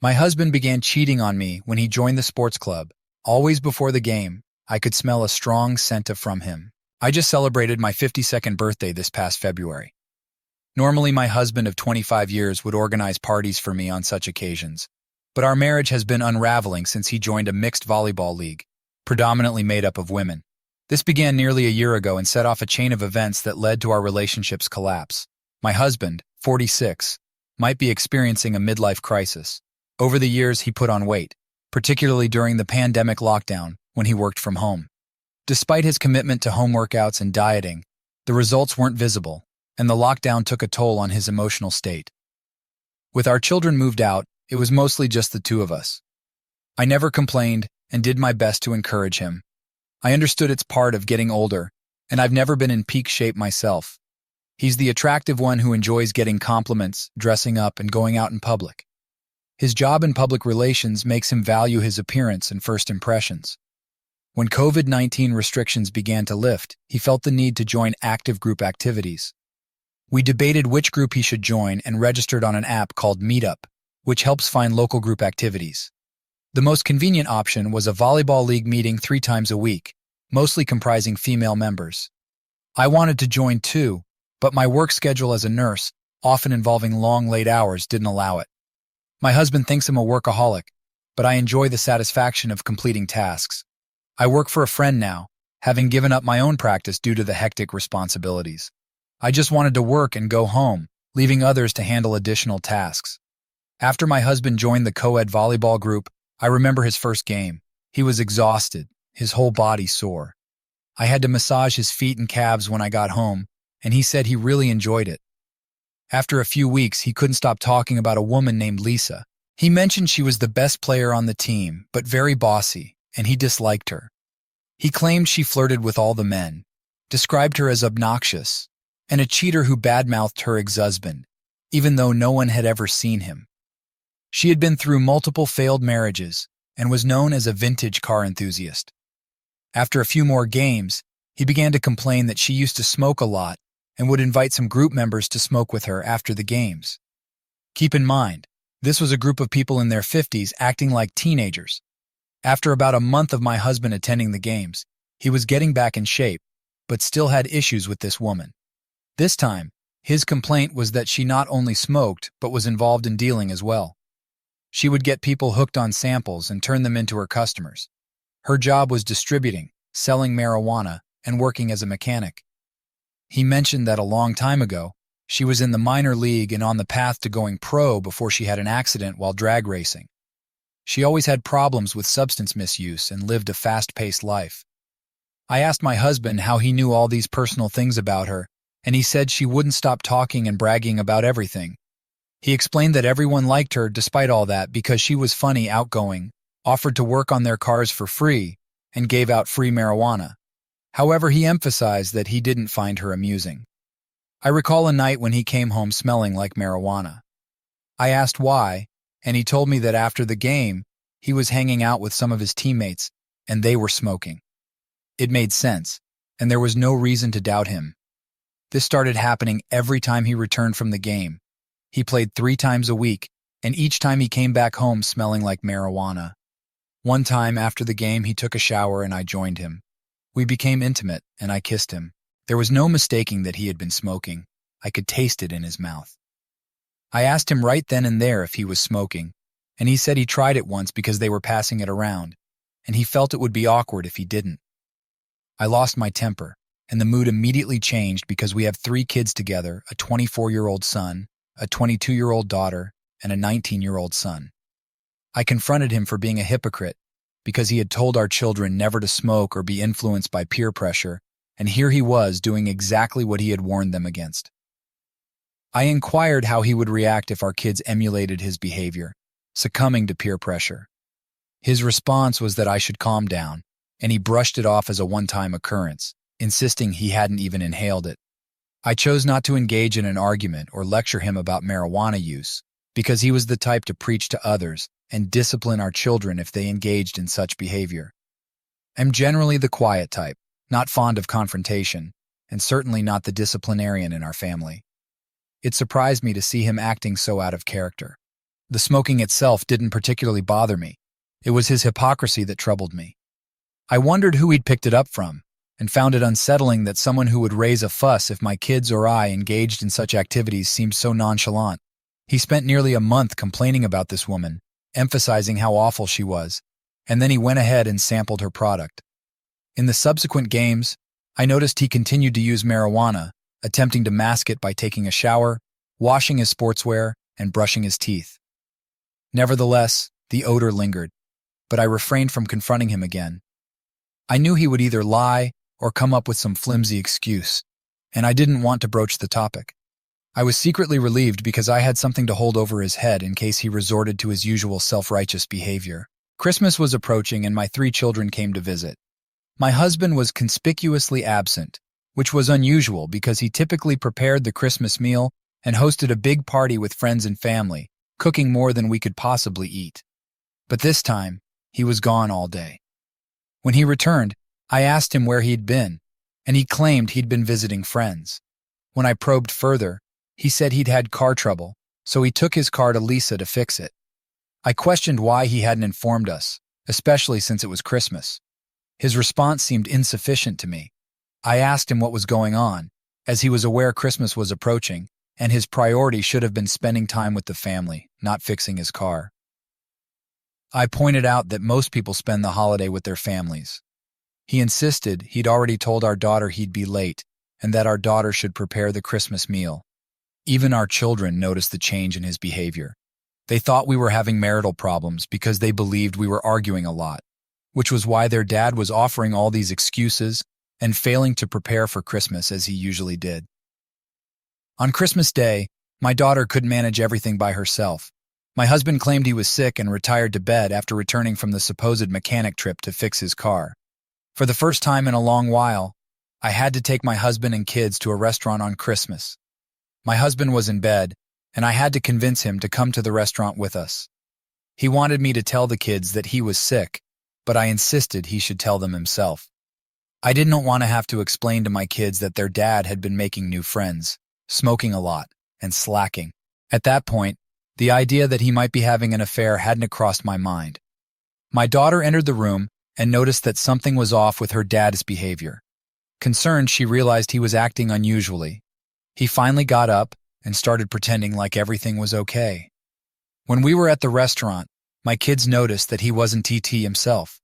My husband began cheating on me when he joined the sports club. Always before the game, I could smell a strong scent from him. I just celebrated my 52nd birthday this past February. Normally, my husband of 25 years would organize parties for me on such occasions, but our marriage has been unraveling since he joined a mixed volleyball league, predominantly made up of women. This began nearly a year ago and set off a chain of events that led to our relationship's collapse. My husband, 46, might be experiencing a midlife crisis. Over the years, he put on weight, particularly during the pandemic lockdown when he worked from home. Despite his commitment to home workouts and dieting, the results weren't visible, and the lockdown took a toll on his emotional state. With our children moved out, it was mostly just the two of us. I never complained and did my best to encourage him. I understood it's part of getting older, and I've never been in peak shape myself. He's the attractive one who enjoys getting compliments, dressing up, and going out in public. His job in public relations makes him value his appearance and first impressions. When COVID-19 restrictions began to lift, he felt the need to join active group activities. We debated which group he should join and registered on an app called Meetup, which helps find local group activities. The most convenient option was a volleyball league meeting 3 times a week, mostly comprising female members. I wanted to join too, but my work schedule as a nurse, often involving long, late hours, didn't allow it. My husband thinks I'm a workaholic, but I enjoy the satisfaction of completing tasks. I work for a friend now, having given up my own practice due to the hectic responsibilities. I just wanted to work and go home, leaving others to handle additional tasks. After my husband joined the co-ed volleyball group, I remember his first game. He was exhausted, his whole body sore. I had to massage his feet and calves when I got home, and he said he really enjoyed it. After a few weeks, he couldn't stop talking about a woman named Lisa. He mentioned she was the best player on the team, but very bossy, and he disliked her. He claimed she flirted with all the men, described her as obnoxious, and a cheater who badmouthed her ex-husband, even though no one had ever seen him. She had been through multiple failed marriages and was known as a vintage car enthusiast. After a few more games, he began to complain that she used to smoke a lot and would invite some group members to smoke with her after the games. Keep in mind, this was a group of people in their 50s acting like teenagers. After about a month of my husband attending the games, he was getting back in shape, but still had issues with this woman. This time, his complaint was that she not only smoked, but was involved in dealing as well. She would get people hooked on samples and turn them into her customers. Her job was distributing, selling marijuana, and working as a mechanic. He mentioned that a long time ago, she was in the minor league and on the path to going pro before she had an accident while drag racing. She always had problems with substance misuse and lived a fast-paced life. I asked my husband how he knew all these personal things about her, and he said she wouldn't stop talking and bragging about everything. He explained that everyone liked her despite all that because she was funny, outgoing, offered to work on their cars for free, and gave out free marijuana. However, he emphasized that he didn't find her amusing. I recall a night when he came home smelling like marijuana. I asked why, and he told me that after the game, he was hanging out with some of his teammates, and they were smoking. It made sense, and there was no reason to doubt him. This started happening every time he returned from the game. He played 3 times a week, and each time he came back home smelling like marijuana. One time after the game, he took a shower and I joined him. We became intimate, and I kissed him. There was no mistaking that he had been smoking. I could taste it in his mouth. I asked him right then and there if he was smoking, and he said he tried it once because they were passing it around, and he felt it would be awkward if he didn't. I lost my temper, and the mood immediately changed because we have 3 kids together, a 24-year-old son, a 22-year-old daughter, and a 19-year-old son. I confronted him for being a hypocrite because he had told our children never to smoke or be influenced by peer pressure, and here he was doing exactly what he had warned them against. I inquired how he would react if our kids emulated his behavior, succumbing to peer pressure. His response was that I should calm down, and he brushed it off as a one-time occurrence, insisting he hadn't even inhaled it. I chose not to engage in an argument or lecture him about marijuana use because he was the type to preach to others and discipline our children if they engaged in such behavior. I'm generally the quiet type, not fond of confrontation, and certainly not the disciplinarian in our family. It surprised me to see him acting so out of character. The smoking itself didn't particularly bother me. It was his hypocrisy that troubled me. I wondered who he'd picked it up from, and found it unsettling that someone who would raise a fuss if my kids or I engaged in such activities seemed so nonchalant. He spent nearly a month complaining about this woman, emphasizing how awful she was, and then he went ahead and sampled her product. In the subsequent games, I noticed he continued to use marijuana, attempting to mask it by taking a shower, washing his sportswear, and brushing his teeth. Nevertheless, the odor lingered, but I refrained from confronting him again. I knew he would either lie or come up with some flimsy excuse, and I didn't want to broach the topic. I was secretly relieved because I had something to hold over his head in case he resorted to his usual self-righteous behavior. Christmas was approaching and my 3 children came to visit. My husband was conspicuously absent, which was unusual because he typically prepared the Christmas meal and hosted a big party with friends and family, cooking more than we could possibly eat. But this time, he was gone all day. When he returned, I asked him where he'd been, and he claimed he'd been visiting friends. When I probed further, he said he'd had car trouble, so he took his car to Lisa to fix it. I questioned why he hadn't informed us, especially since it was Christmas. His response seemed insufficient to me. I asked him what was going on, as he was aware Christmas was approaching, and his priority should have been spending time with the family, not fixing his car. I pointed out that most people spend the holiday with their families. He insisted he'd already told our daughter he'd be late, and that our daughter should prepare the Christmas meal. Even our children noticed the change in his behavior. They thought we were having marital problems because they believed we were arguing a lot, which was why their dad was offering all these excuses and failing to prepare for Christmas as he usually did. On Christmas Day, my daughter couldn't manage everything by herself. My husband claimed he was sick and retired to bed after returning from the supposed mechanic trip to fix his car. For the first time in a long while, I had to take my husband and kids to a restaurant on Christmas. My husband was in bed, and I had to convince him to come to the restaurant with us. He wanted me to tell the kids that he was sick, but I insisted he should tell them himself. I didn't want to have to explain to my kids that their dad had been making new friends, smoking a lot, and slacking. At that point, the idea that he might be having an affair hadn't crossed my mind. My daughter entered the room and noticed that something was off with her dad's behavior. Concerned, she realized he was acting unusually. He finally got up and started pretending like everything was okay. When we were at the restaurant, my kids noticed that he wasn't TT himself.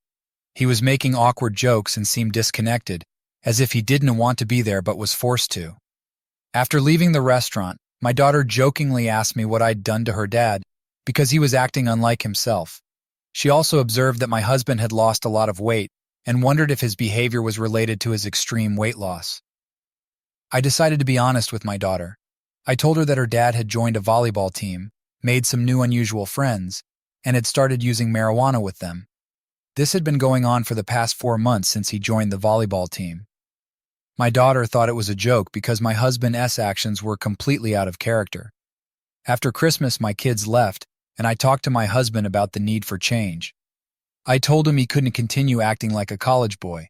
He was making awkward jokes and seemed disconnected, as if he didn't want to be there but was forced to. After leaving the restaurant, my daughter jokingly asked me what I'd done to her dad because he was acting unlike himself. She also observed that my husband had lost a lot of weight and wondered if his behavior was related to his extreme weight loss. I decided to be honest with my daughter. I told her that her dad had joined a volleyball team, made some new unusual friends, and had started using marijuana with them. This had been going on for the past 4 months since he joined the volleyball team. My daughter thought it was a joke because my husband's actions were completely out of character. After Christmas, my kids left, and I talked to my husband about the need for change. I told him he couldn't continue acting like a college boy.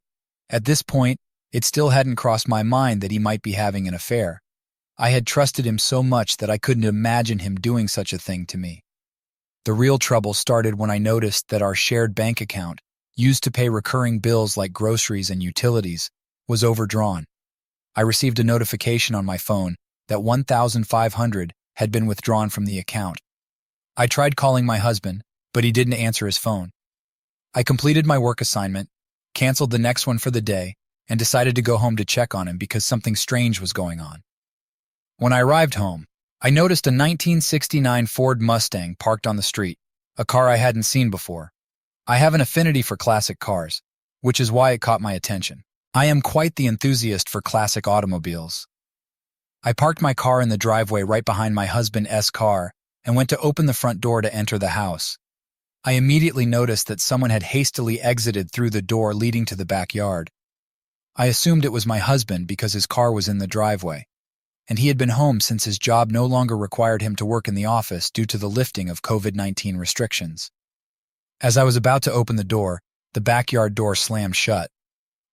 At this point, it still hadn't crossed my mind that he might be having an affair. I had trusted him so much that I couldn't imagine him doing such a thing to me. The real trouble started when I noticed that our shared bank account, used to pay recurring bills like groceries and utilities, was overdrawn. I received a notification on my phone that $1,500 had been withdrawn from the account. I tried calling my husband, but he didn't answer his phone. I completed my work assignment, canceled the next one for the day, and decided to go home to check on him because something strange was going on. When I arrived home, I noticed a 1969 Ford Mustang parked on the street, a car I hadn't seen before. I have an affinity for classic cars, which is why it caught my attention. I am quite the enthusiast for classic automobiles. I parked my car in the driveway right behind my husband's car and went to open the front door to enter the house. I immediately noticed that someone had hastily exited through the door leading to the backyard. I assumed it was my husband because his car was in the driveway, and he had been home since his job no longer required him to work in the office due to the lifting of COVID-19 restrictions. As I was about to open the door, the backyard door slammed shut.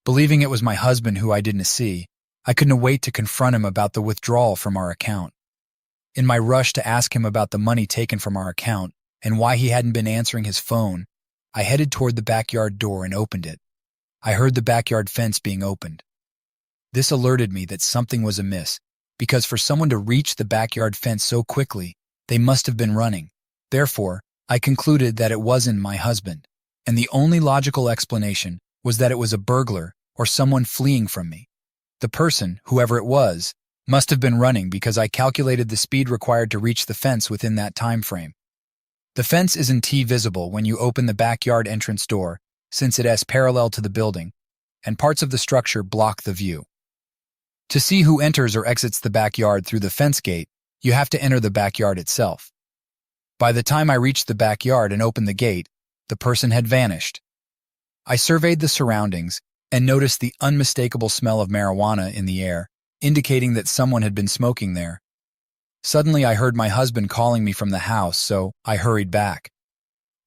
Believing it was my husband who I didn't see, I couldn't wait to confront him about the withdrawal from our account. In my rush to ask him about the money taken from our account and why he hadn't been answering his phone, I headed toward the backyard door and opened it. I heard the backyard fence being opened. This alerted me that something was amiss, because for someone to reach the backyard fence so quickly, they must have been running. Therefore, I concluded that it wasn't my husband, and the only logical explanation was that it was a burglar or someone fleeing from me. The person, whoever it was, must have been running because I calculated the speed required to reach the fence within that time frame. The fence isn't visible when you open the backyard entrance door, since it is parallel to the building, and parts of the structure block the view. To see who enters or exits the backyard through the fence gate, you have to enter the backyard itself. By the time I reached the backyard and opened the gate, the person had vanished. I surveyed the surroundings and noticed the unmistakable smell of marijuana in the air, indicating that someone had been smoking there. Suddenly, I heard my husband calling me from the house, so I hurried back.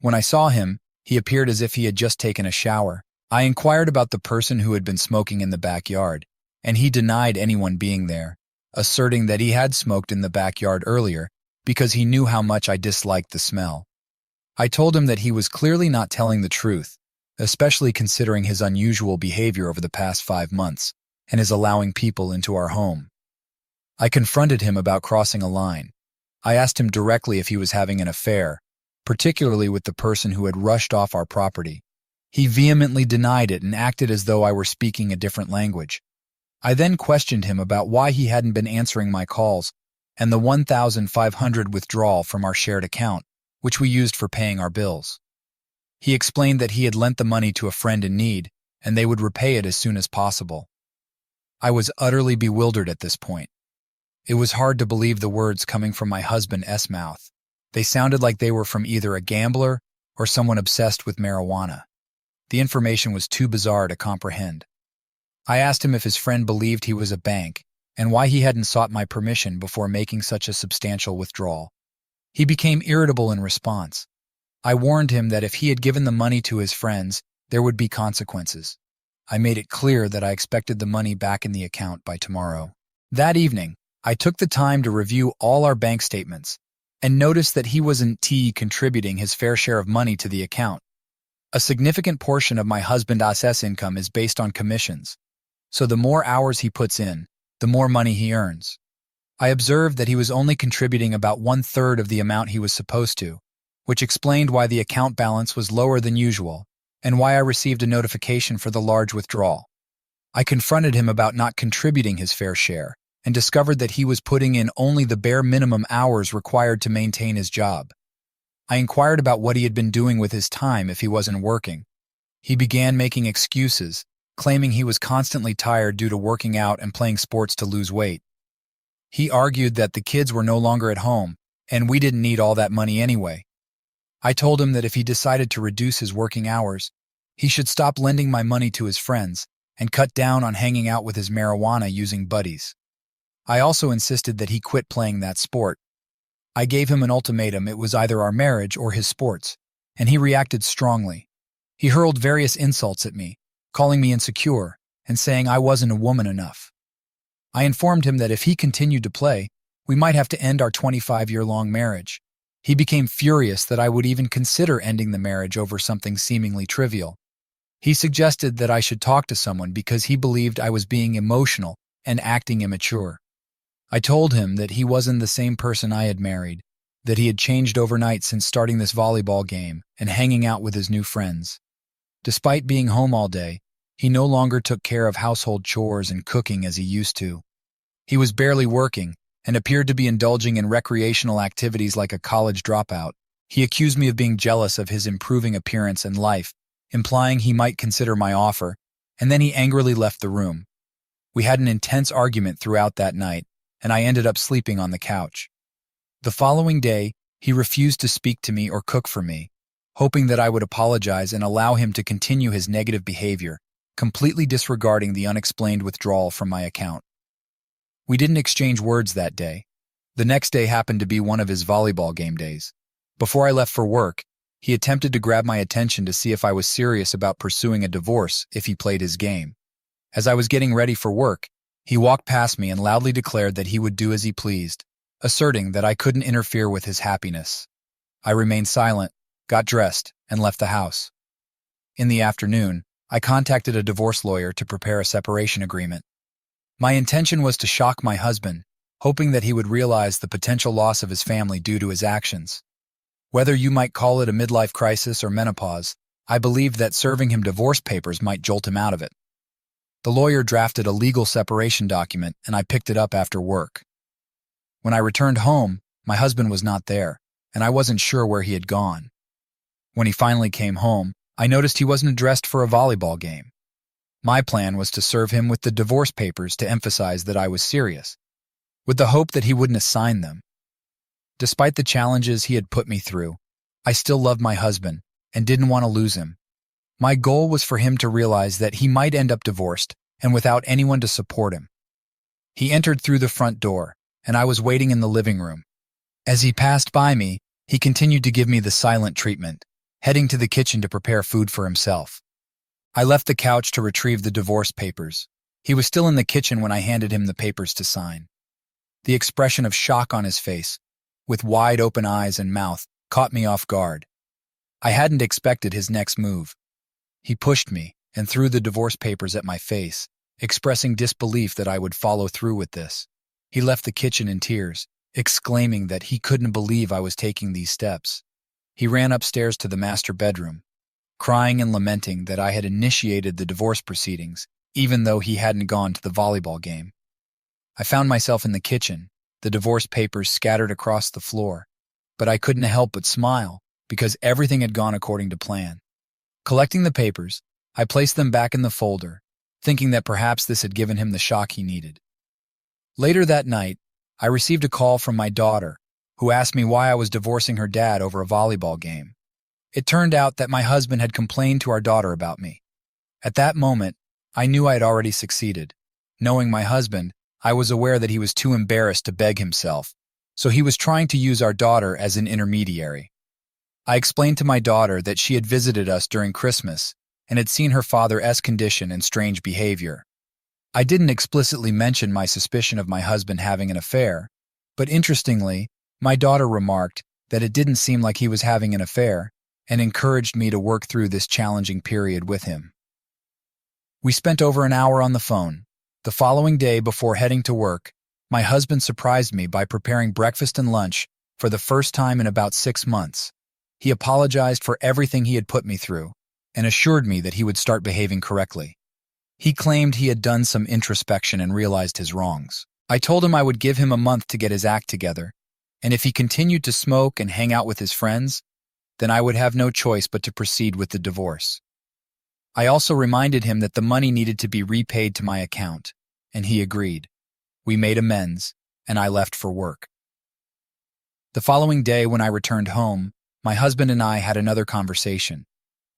When I saw him, he appeared as if he had just taken a shower. I inquired about the person who had been smoking in the backyard, and he denied anyone being there, asserting that he had smoked in the backyard earlier because he knew how much I disliked the smell. I told him that he was clearly not telling the truth, especially considering his unusual behavior over the past 5 months and his allowing people into our home. I confronted him about crossing a line. I asked him directly if he was having an affair, particularly with the person who had rushed off our property. He vehemently denied it and acted as though I were speaking a different language. I then questioned him about why he hadn't been answering my calls and the $1,500 withdrawal from our shared account, which we used for paying our bills. He explained that he had lent the money to a friend in need, and they would repay it as soon as possible. I was utterly bewildered at this point. It was hard to believe the words coming from my husband's mouth. They sounded like they were from either a gambler or someone obsessed with marijuana. The information was too bizarre to comprehend. I asked him if his friend believed he was a bank and why he hadn't sought my permission before making such a substantial withdrawal. He became irritable in response. I warned him that if he had given the money to his friends, there would be consequences. I made it clear that I expected the money back in the account by tomorrow. That evening, I took the time to review all our bank statements and noticed that he wasn't contributing his fair share of money to the account. A significant portion of my husband's income is based on commissions, so the more hours he puts in, the more money he earns. I observed that he was only contributing about 1/3 of the amount he was supposed to, which explained why the account balance was lower than usual and why I received a notification for the large withdrawal. I confronted him about not contributing his fair share and discovered that he was putting in only the bare minimum hours required to maintain his job. I inquired about what he had been doing with his time if he wasn't working. He began making excuses, claiming he was constantly tired due to working out and playing sports to lose weight. He argued that the kids were no longer at home, and we didn't need all that money anyway. I told him that if he decided to reduce his working hours, he should stop lending my money to his friends and cut down on hanging out with his marijuana-using buddies. I also insisted that he quit playing that sport. I gave him an ultimatum: it was either our marriage or his sports, and he reacted strongly. He hurled various insults at me, calling me insecure and saying I wasn't a woman enough. I informed him that if he continued to play, we might have to end our 25-year-long marriage. He became furious that I would even consider ending the marriage over something seemingly trivial. He suggested that I should talk to someone because he believed I was being emotional and acting immature. I told him that he wasn't the same person I had married, that he had changed overnight since starting this volleyball game and hanging out with his new friends. Despite being home all day, he no longer took care of household chores and cooking as he used to. He was barely working and appeared to be indulging in recreational activities like a college dropout. He accused me of being jealous of his improving appearance and life, implying he might consider my offer, and then he angrily left the room. We had an intense argument throughout that night, and I ended up sleeping on the couch. The following day, he refused to speak to me or cook for me, hoping that I would apologize and allow him to continue his negative behavior, completely disregarding the unexplained withdrawal from my account. We didn't exchange words that day. The next day happened to be one of his volleyball game days. Before I left for work, he attempted to grab my attention to see if I was serious about pursuing a divorce if he played his game. As I was getting ready for work, he walked past me and loudly declared that he would do as he pleased, asserting that I couldn't interfere with his happiness. I remained silent, got dressed, and left the house. In the afternoon, I contacted a divorce lawyer to prepare a separation agreement. My intention was to shock my husband, hoping that he would realize the potential loss of his family due to his actions. Whether you might call it a midlife crisis or menopause, I believed that serving him divorce papers might jolt him out of it. The lawyer drafted a legal separation document, and I picked it up after work. When I returned home, my husband was not there, and I wasn't sure where he had gone. When he finally came home, I noticed he wasn't dressed for a volleyball game. My plan was to serve him with the divorce papers to emphasize that I was serious, with the hope that he wouldn't assign them. Despite the challenges he had put me through, I still loved my husband and didn't want to lose him. My goal was for him to realize that he might end up divorced and without anyone to support him. He entered through the front door, and I was waiting in the living room. As he passed by me, he continued to give me the silent treatment, heading to the kitchen to prepare food for himself. I left the couch to retrieve the divorce papers. He was still in the kitchen when I handed him the papers to sign. The expression of shock on his face, with wide-open eyes and mouth, caught me off guard. I hadn't expected his next move. He pushed me and threw the divorce papers at my face, expressing disbelief that I would follow through with this. He left the kitchen in tears, exclaiming that he couldn't believe I was taking these steps. He ran upstairs to the master bedroom, crying and lamenting that I had initiated the divorce proceedings, even though he hadn't gone to the volleyball game. I found myself in the kitchen, the divorce papers scattered across the floor, but I couldn't help but smile because everything had gone according to plan. Collecting the papers, I placed them back in the folder, thinking that perhaps this had given him the shock he needed. Later that night, I received a call from my daughter, who asked me why I was divorcing her dad over a volleyball game. It turned out that my husband had complained to our daughter about me. At that moment, I knew I had already succeeded. Knowing my husband, I was aware that he was too embarrassed to beg himself, so he was trying to use our daughter as an intermediary. I explained to my daughter that she had visited us during Christmas and had seen her father's condition and strange behavior. I didn't explicitly mention my suspicion of my husband having an affair, but interestingly, my daughter remarked that it didn't seem like he was having an affair and encouraged me to work through this challenging period with him. We spent over an hour on the phone. The following day, before heading to work, my husband surprised me by preparing breakfast and lunch for the first time in about 6 months. He apologized for everything he had put me through and assured me that he would start behaving correctly. He claimed he had done some introspection and realized his wrongs. I told him I would give him a month to get his act together, and if he continued to smoke and hang out with his friends, then I would have no choice but to proceed with the divorce. I also reminded him that the money needed to be repaid to my account, and he agreed. We made amends, and I left for work. The following day, when I returned home, my husband and I had another conversation.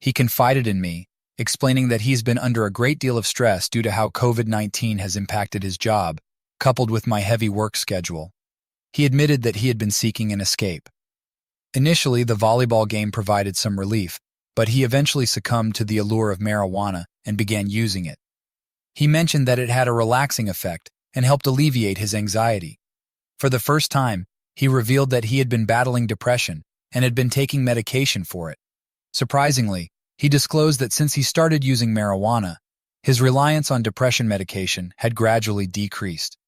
He confided in me, explaining that he's been under a great deal of stress due to how COVID-19 has impacted his job, coupled with my heavy work schedule. He admitted that he had been seeking an escape. Initially, the volleyball game provided some relief, but he eventually succumbed to the allure of marijuana and began using it. He mentioned that it had a relaxing effect and helped alleviate his anxiety. For the first time, he revealed that he had been battling depression and had been taking medication for it. Surprisingly, he disclosed that since he started using marijuana, his reliance on depression medication had gradually decreased.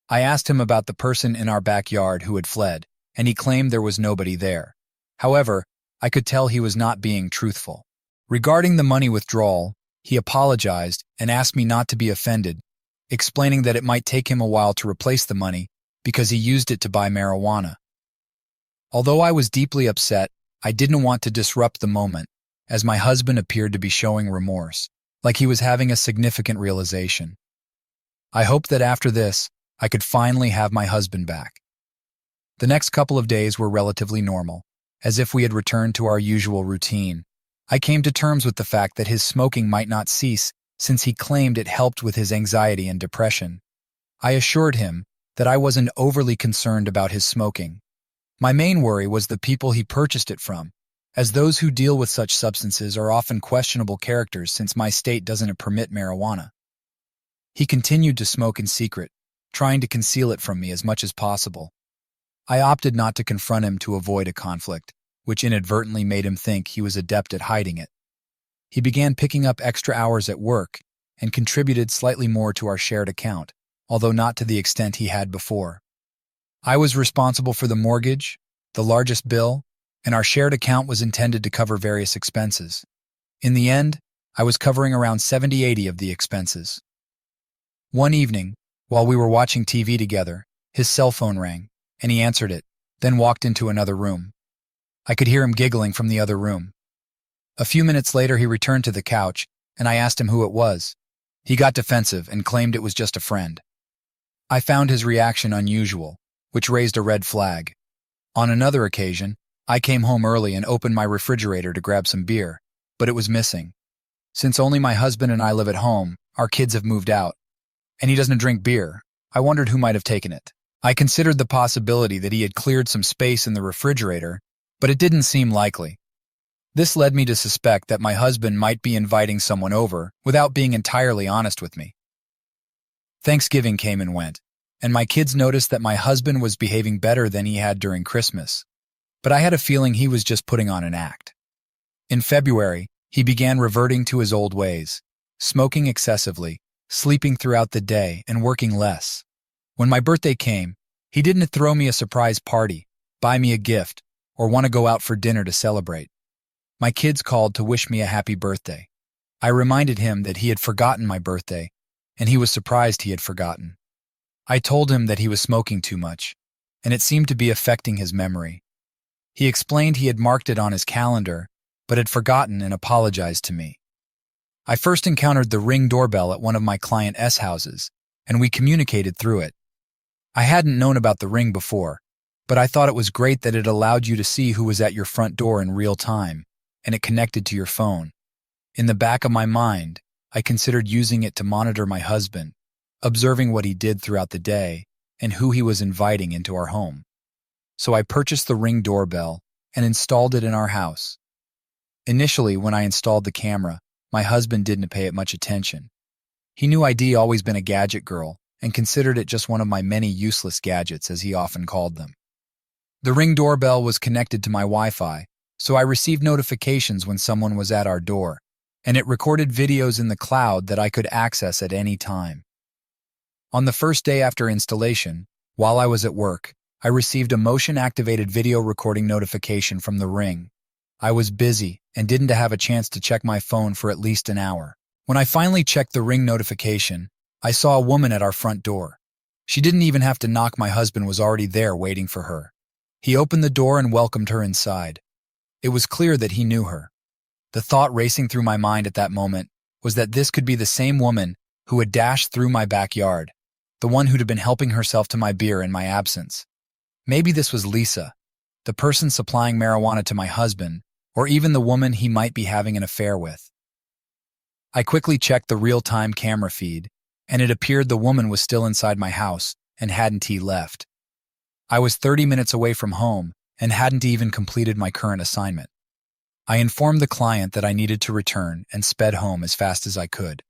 I asked him about the person in our backyard who had fled, and he claimed there was nobody there. However, I could tell he was not being truthful. Regarding the money withdrawal, he apologized and asked me not to be offended, explaining that it might take him a while to replace the money because he used it to buy marijuana. Although I was deeply upset, I didn't want to disrupt the moment, as my husband appeared to be showing remorse, like he was having a significant realization. I hoped that after this, I could finally have my husband back. The next couple of days were relatively normal, as if we had returned to our usual routine. I came to terms with the fact that his smoking might not cease since he claimed it helped with his anxiety and depression. I assured him that I wasn't overly concerned about his smoking. My main worry was the people he purchased it from, as those who deal with such substances are often questionable characters since my state doesn't permit marijuana. He continued to smoke in secret, trying to conceal it from me as much as possible. I opted not to confront him to avoid a conflict, which inadvertently made him think he was adept at hiding it. He began picking up extra hours at work and contributed slightly more to our shared account, although not to the extent he had before. I was responsible for the mortgage, the largest bill, and our shared account was intended to cover various expenses. In the end, I was covering around 70-80 of the expenses. One evening, while we were watching TV together, his cell phone rang, and he answered it, then walked into another room. I could hear him giggling from the other room. A few minutes later, he returned to the couch, and I asked him who it was. He got defensive and claimed it was just a friend. I found his reaction unusual, which raised a red flag. On another occasion, I came home early and opened my refrigerator to grab some beer, but it was missing. Since only my husband and I live at home, our kids have moved out, and he doesn't drink beer, I wondered who might have taken it. I considered the possibility that he had cleared some space in the refrigerator, but it didn't seem likely. This led me to suspect that my husband might be inviting someone over without being entirely honest with me. Thanksgiving came and went, and my kids noticed that my husband was behaving better than he had during Christmas, but I had a feeling he was just putting on an act. In February, he began reverting to his old ways, smoking excessively, sleeping throughout the day, and working less. When my birthday came, he didn't throw me a surprise party, buy me a gift, or want to go out for dinner to celebrate. My kids called to wish me a happy birthday. I reminded him that he had forgotten my birthday, and he was surprised he had forgotten. I told him that he was smoking too much, and it seemed to be affecting his memory. He explained he had marked it on his calendar, but had forgotten and apologized to me. I first encountered the Ring doorbell at one of my client S houses, and we communicated through it. I hadn't known about the Ring before, but I thought it was great that it allowed you to see who was at your front door in real time, and it connected to your phone. In the back of my mind, I considered using it to monitor my husband, observing what he did throughout the day and who he was inviting into our home. So I purchased the Ring doorbell and installed it in our house. Initially, when I installed the camera, my husband didn't pay it much attention. He knew I'd always been a gadget girl and considered it just one of my many useless gadgets, as he often called them. The Ring doorbell was connected to my Wi-Fi, so I received notifications when someone was at our door, and it recorded videos in the cloud that I could access at any time. On the first day after installation, while I was at work, I received a motion-activated video recording notification from the Ring. I was busy and didn't have a chance to check my phone for at least an hour. When I finally checked the Ring notification, I saw a woman at our front door. She didn't even have to knock. My husband was already there waiting for her. He opened the door and welcomed her inside. It was clear that he knew her. The thought racing through my mind at that moment was that this could be the same woman who had dashed through my backyard, the one who'd have been helping herself to my beer in my absence. Maybe this was Lisa, the person supplying marijuana to my husband, or even the woman he might be having an affair with. I quickly checked the real-time camera feed, and it appeared the woman was still inside my house and hadn't left. I was 30 minutes away from home and hadn't even completed my current assignment. I informed the client that I needed to return and sped home as fast as I could.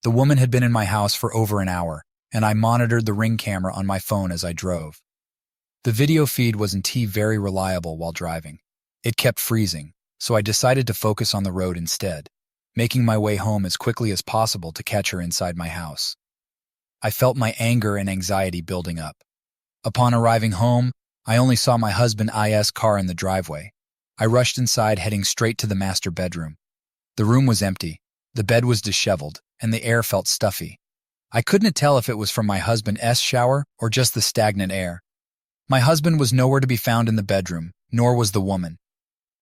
The woman had been in my house for over an hour, and I monitored the Ring camera on my phone as I drove. The video feed wasn't very reliable while driving. It kept freezing, so I decided to focus on the road instead, making my way home as quickly as possible to catch her inside my house. I felt my anger and anxiety building up. Upon arriving home, I only saw my husband's car in the driveway. I rushed inside, heading straight to the master bedroom. The room was empty, the bed was disheveled, and the air felt stuffy. I couldn't tell if it was from my husband's shower or just the stagnant air. My husband was nowhere to be found in the bedroom, nor was the woman.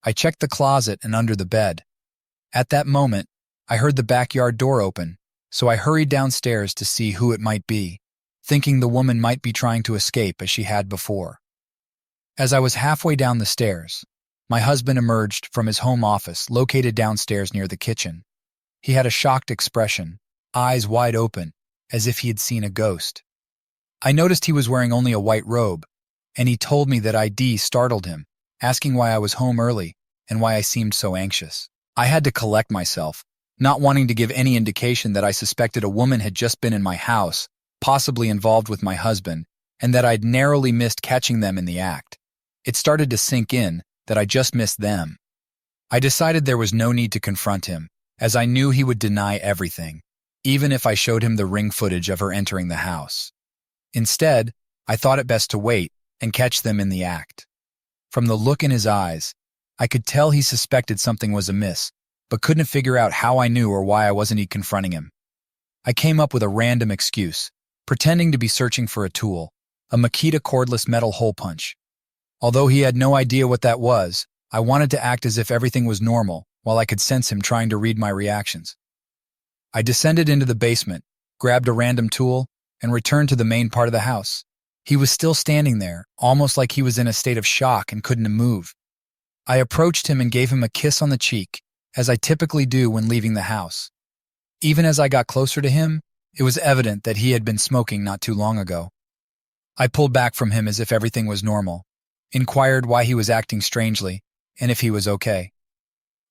I checked the closet and under the bed. At that moment, I heard the backyard door open, so I hurried downstairs to see who it might be, thinking the woman might be trying to escape as she had before. As I was halfway down the stairs, my husband emerged from his home office located downstairs near the kitchen. He had a shocked expression, eyes wide open, as if he had seen a ghost. I noticed he was wearing only a white robe, and he told me that ID startled him, asking why I was home early and why I seemed so anxious. I had to collect myself, not wanting to give any indication that I suspected a woman had just been in my house, possibly involved with my husband, and that I'd narrowly missed catching them in the act. It started to sink in that I just missed them. I decided there was no need to confront him, as I knew he would deny everything, even if I showed him the ring footage of her entering the house. Instead, I thought it best to wait and catch them in the act. From the look in his eyes, I could tell he suspected something was amiss, but couldn't figure out how I knew or why I wasn't confronting him. I came up with a random excuse, pretending to be searching for a tool, a Makita cordless metal hole punch. Although he had no idea what that was, I wanted to act as if everything was normal, while I could sense him trying to read my reactions. I descended into the basement, grabbed a random tool, and returned to the main part of the house. He was still standing there, almost like he was in a state of shock and couldn't move. I approached him and gave him a kiss on the cheek, as I typically do when leaving the house. Even as I got closer to him, it was evident that he had been smoking not too long ago. I pulled back from him as if everything was normal, inquired why he was acting strangely, and if he was okay.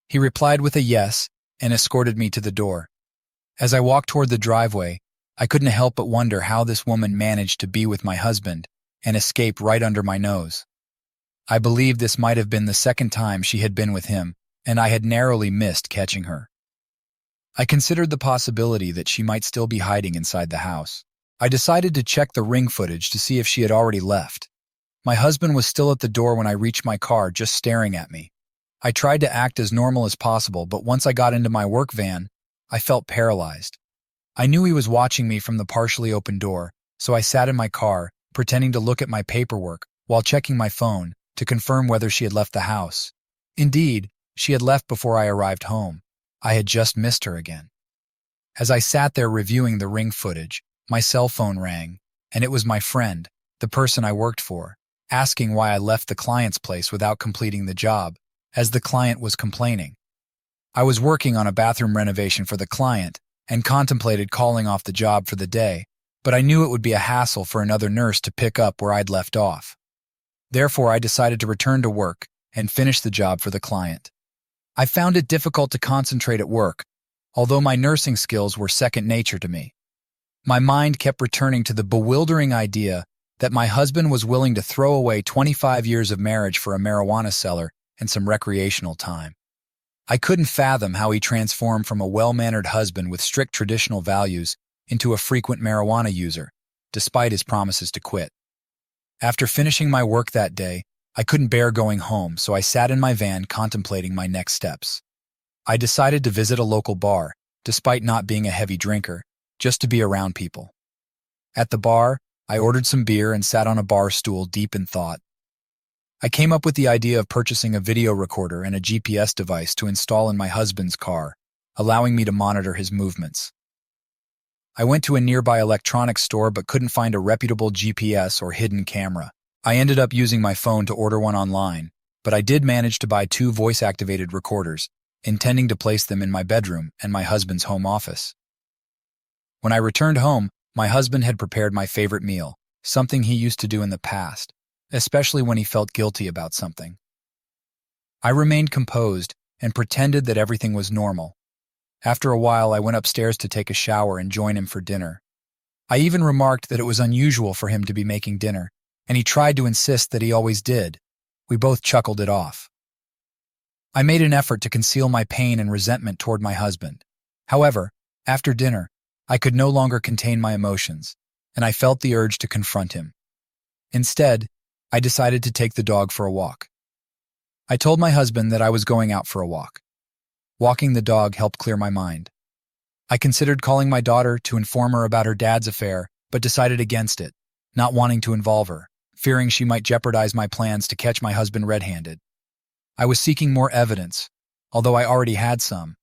He replied with a yes and escorted me to the door. As I walked toward the driveway, I couldn't help but wonder how this woman managed to be with my husband and escape right under my nose. I believed this might have been the second time she had been with him, and I had narrowly missed catching her. I considered the possibility that she might still be hiding inside the house. I decided to check the ring footage to see if she had already left. My husband was still at the door when I reached my car, just staring at me. I tried to act as normal as possible, but once I got into my work van, I felt paralyzed. I knew he was watching me from the partially open door, so I sat in my car, pretending to look at my paperwork while checking my phone to confirm whether she had left the house. Indeed, she had left before I arrived home. I had just missed her again. As I sat there reviewing the ring footage, my cell phone rang, and it was my friend, the person I worked for, asking why I left the client's place without completing the job, as the client was complaining. I was working on a bathroom renovation for the client and contemplated calling off the job for the day, but I knew it would be a hassle for another nurse to pick up where I'd left off. Therefore, I decided to return to work and finish the job for the client. I found it difficult to concentrate at work, although my nursing skills were second nature to me. My mind kept returning to the bewildering idea that my husband was willing to throw away 25 years of marriage for a marijuana seller and some recreational time. I couldn't fathom how he transformed from a well-mannered husband with strict traditional values into a frequent marijuana user, despite his promises to quit. After finishing my work that day, I couldn't bear going home, so I sat in my van contemplating my next steps. I decided to visit a local bar, despite not being a heavy drinker, just to be around people. At the bar, I ordered some beer and sat on a bar stool deep in thought. I came up with the idea of purchasing a video recorder and a GPS device to install in my husband's car, allowing me to monitor his movements. I went to a nearby electronics store but couldn't find a reputable GPS or hidden camera. I ended up using my phone to order one online, but I did manage to buy 2 voice-activated recorders, intending to place them in my bedroom and my husband's home office. When I returned home, my husband had prepared my favorite meal, something he used to do in the past, especially when he felt guilty about something. I remained composed and pretended that everything was normal. After a while, I went upstairs to take a shower and join him for dinner. I even remarked that it was unusual for him to be making dinner, and he tried to insist that he always did. We both chuckled it off. I made an effort to conceal my pain and resentment toward my husband. However, after dinner, I could no longer contain my emotions, and I felt the urge to confront him. Instead, I decided to take the dog for a walk. I told my husband that I was going out for a walk. Walking the dog helped clear my mind. I considered calling my daughter to inform her about her dad's affair, but decided against it, not wanting to involve her, fearing she might jeopardize my plans to catch my husband red-handed. I was seeking more evidence, although I already had some.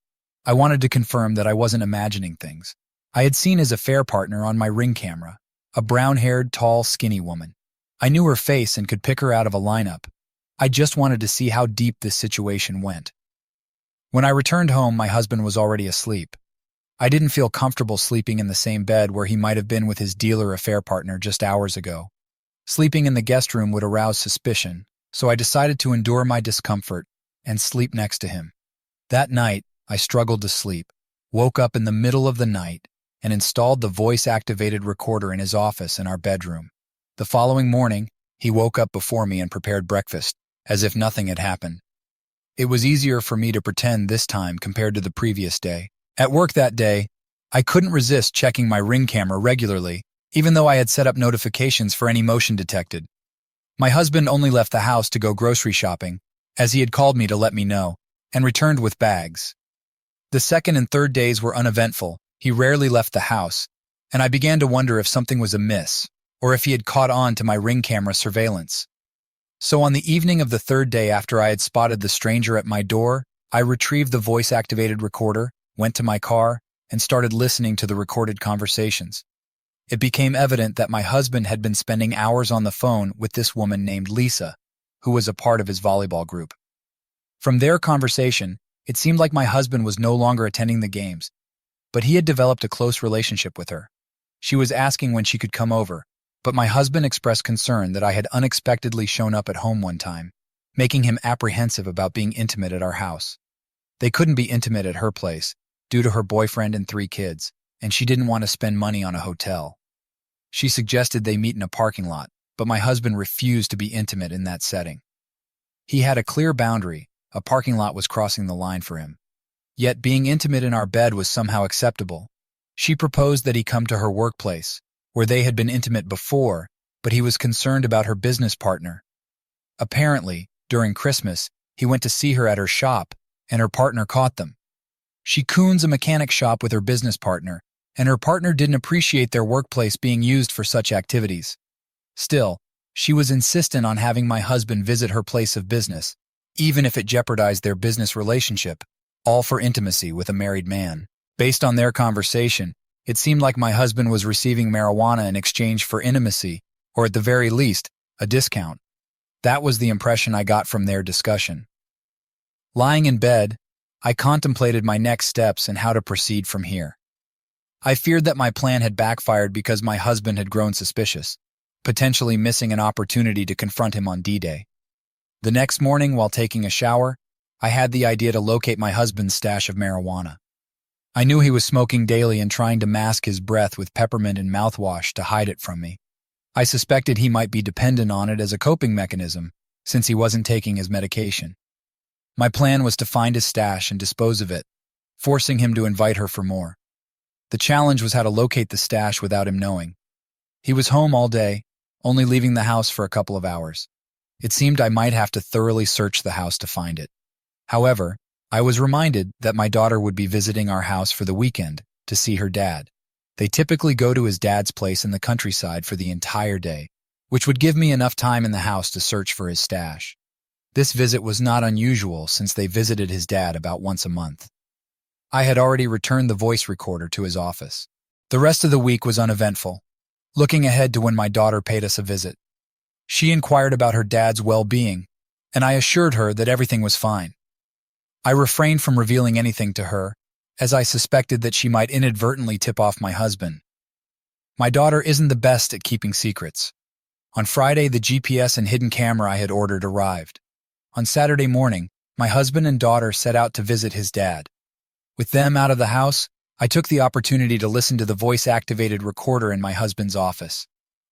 I wanted to confirm that I wasn't imagining things. I had seen his affair partner on my ring camera, a brown-haired, tall, skinny woman. I knew her face and could pick her out of a lineup. I just wanted to see how deep this situation went. When I returned home, my husband was already asleep. I didn't feel comfortable sleeping in the same bed where he might have been with his dealer affair partner just hours ago. Sleeping in the guest room would arouse suspicion, so I decided to endure my discomfort and sleep next to him. That night, I struggled to sleep, woke up in the middle of the night, and installed the voice-activated recorder in his office in our bedroom. The following morning, he woke up before me and prepared breakfast, as if nothing had happened. It was easier for me to pretend this time compared to the previous day. At work that day, I couldn't resist checking my Ring camera regularly, even though I had set up notifications for any motion detected. My husband only left the house to go grocery shopping, as he had called me to let me know, and returned with bags. The second and third days were uneventful. He rarely left the house, and I began to wonder if something was amiss, or if he had caught on to my Ring camera surveillance. So on the evening of the third day after I had spotted the stranger at my door, I retrieved the voice-activated recorder, went to my car, and started listening to the recorded conversations. It became evident that my husband had been spending hours on the phone with this woman named Lisa, who was a part of his volleyball group. From their conversation, it seemed like my husband was no longer attending the games, but he had developed a close relationship with her. She was asking when she could come over, but my husband expressed concern that I had unexpectedly shown up at home one time, making him apprehensive about being intimate at our house. They couldn't be intimate at her place, due to her boyfriend and 3 kids, and she didn't want to spend money on a hotel. She suggested they meet in a parking lot, but my husband refused to be intimate in that setting. He had a clear boundary. A parking lot was crossing the line for him. Yet being intimate in our bed was somehow acceptable. She proposed that he come to her workplace, where they had been intimate before, but he was concerned about her business partner. Apparently, during Christmas, he went to see her at her shop, and her partner caught them. She coons a mechanic shop with her business partner, and her partner didn't appreciate their workplace being used for such activities. Still, she was insistent on having my husband visit her place of business, even if it jeopardized their business relationship, all for intimacy with a married man. Based on their conversation, it seemed like my husband was receiving marijuana in exchange for intimacy, or at the very least, a discount. That was the impression I got from their discussion. Lying in bed, I contemplated my next steps and how to proceed from here. I feared that my plan had backfired because my husband had grown suspicious, potentially missing an opportunity to confront him on D-Day. The next morning, while taking a shower, I had the idea to locate my husband's stash of marijuana. I knew he was smoking daily and trying to mask his breath with peppermint and mouthwash to hide it from me. I suspected he might be dependent on it as a coping mechanism, since he wasn't taking his medication. My plan was to find his stash and dispose of it, forcing him to invite her for more. The challenge was how to locate the stash without him knowing. He was home all day, only leaving the house for a couple of hours. It seemed I might have to thoroughly search the house to find it. However, I was reminded that my daughter would be visiting our house for the weekend to see her dad. They typically go to his dad's place in the countryside for the entire day, which would give me enough time in the house to search for his stash. This visit was not unusual since they visited his dad about once a month. I had already returned the voice recorder to his office. The rest of the week was uneventful, looking ahead to when my daughter paid us a visit. She inquired about her dad's well-being, and I assured her that everything was fine. I refrained from revealing anything to her, as I suspected that she might inadvertently tip off my husband. My daughter isn't the best at keeping secrets. On Friday, the GPS and hidden camera I had ordered arrived. On Saturday morning, my husband and daughter set out to visit his dad. With them out of the house, I took the opportunity to listen to the voice-activated recorder in my husband's office.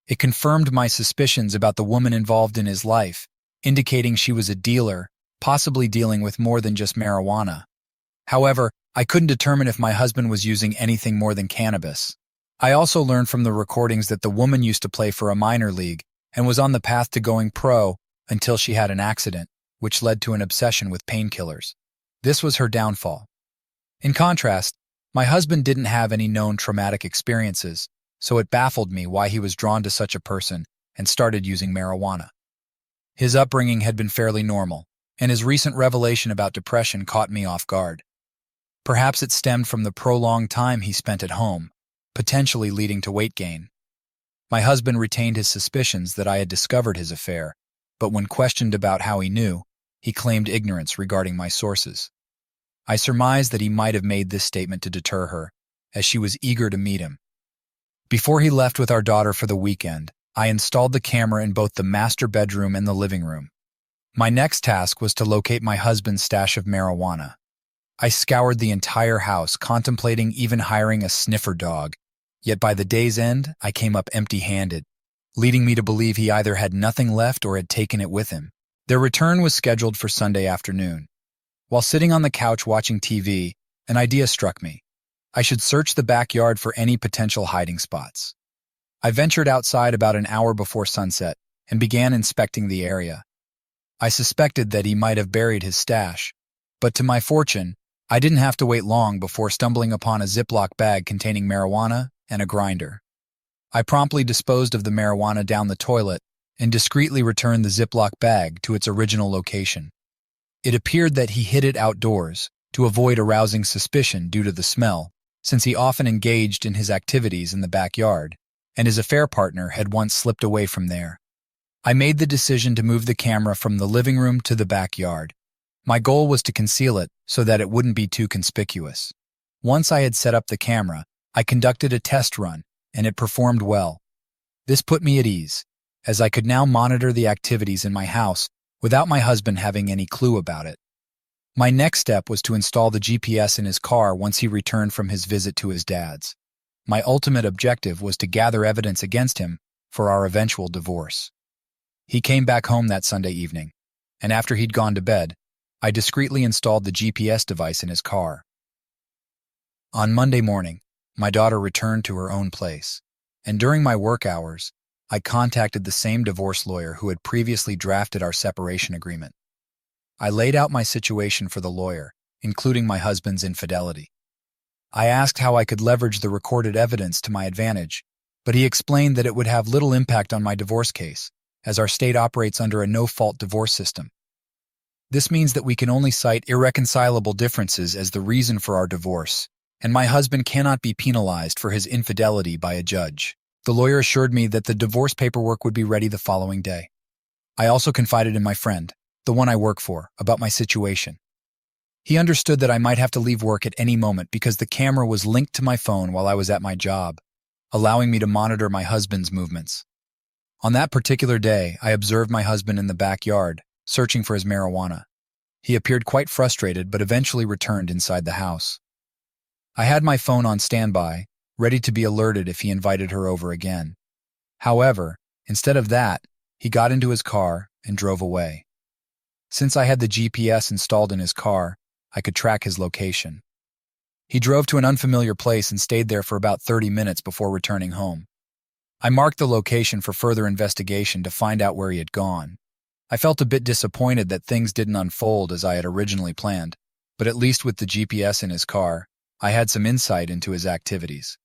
It confirmed my suspicions about the woman involved in his life, indicating she was a dealer, possibly dealing with more than just marijuana. However, I couldn't determine if my husband was using anything more than cannabis. I also learned from the recordings that the woman used to play for a minor league and was on the path to going pro until she had an accident, which led to an obsession with painkillers. This was her downfall. In contrast, my husband didn't have any known traumatic experiences, so it baffled me why he was drawn to such a person and started using marijuana. His upbringing had been fairly normal, and his recent revelation about depression caught me off guard. Perhaps it stemmed from the prolonged time he spent at home, potentially leading to weight gain. My husband retained his suspicions that I had discovered his affair, but when questioned about how he knew, he claimed ignorance regarding my sources. I surmised that he might have made this statement to deter her, as she was eager to meet him. Before he left with our daughter for the weekend, I installed the camera in both the master bedroom and the living room. My next task was to locate my husband's stash of marijuana. I scoured the entire house, contemplating even hiring a sniffer dog, yet by the day's end, I came up empty-handed, leading me to believe he either had nothing left or had taken it with him. Their return was scheduled for Sunday afternoon. While sitting on the couch watching TV, an idea struck me. I should search the backyard for any potential hiding spots. I ventured outside about an hour before sunset and began inspecting the area. I suspected that he might have buried his stash, but to my fortune, I didn't have to wait long before stumbling upon a Ziploc bag containing marijuana and a grinder. I promptly disposed of the marijuana down the toilet and discreetly returned the Ziploc bag to its original location. It appeared that he hid it outdoors to avoid arousing suspicion due to the smell, since he often engaged in his activities in the backyard, and his affair partner had once slipped away from there. I made the decision to move the camera from the living room to the backyard. My goal was to conceal it so that it wouldn't be too conspicuous. Once I had set up the camera, I conducted a test run, and it performed well. This put me at ease, as I could now monitor the activities in my house without my husband having any clue about it. My next step was to install the GPS in his car once he returned from his visit to his dad's. My ultimate objective was to gather evidence against him for our eventual divorce. He came back home that Sunday evening, and after he'd gone to bed, I discreetly installed the GPS device in his car. On Monday morning, my daughter returned to her own place, and during my work hours, I contacted the same divorce lawyer who had previously drafted our separation agreement. I laid out my situation for the lawyer, including my husband's infidelity. I asked how I could leverage the recorded evidence to my advantage, but he explained that it would have little impact on my divorce case, as our state operates under a no-fault divorce system. This means that we can only cite irreconcilable differences as the reason for our divorce, and my husband cannot be penalized for his infidelity by a judge. The lawyer assured me that the divorce paperwork would be ready the following day. I also confided in my friend, the one I work for, about my situation. He understood that I might have to leave work at any moment because the camera was linked to my phone while I was at my job, allowing me to monitor my husband's movements. On that particular day, I observed my husband in the backyard, searching for his marijuana. He appeared quite frustrated but eventually returned inside the house. I had my phone on standby, ready to be alerted if he invited her over again. However, instead of that, he got into his car and drove away. Since I had the GPS installed in his car, I could track his location. He drove to an unfamiliar place and stayed there for about 30 minutes before returning home. I marked the location for further investigation to find out where he had gone. I felt a bit disappointed that things didn't unfold as I had originally planned, but at least with the GPS in his car, I had some insight into his activities.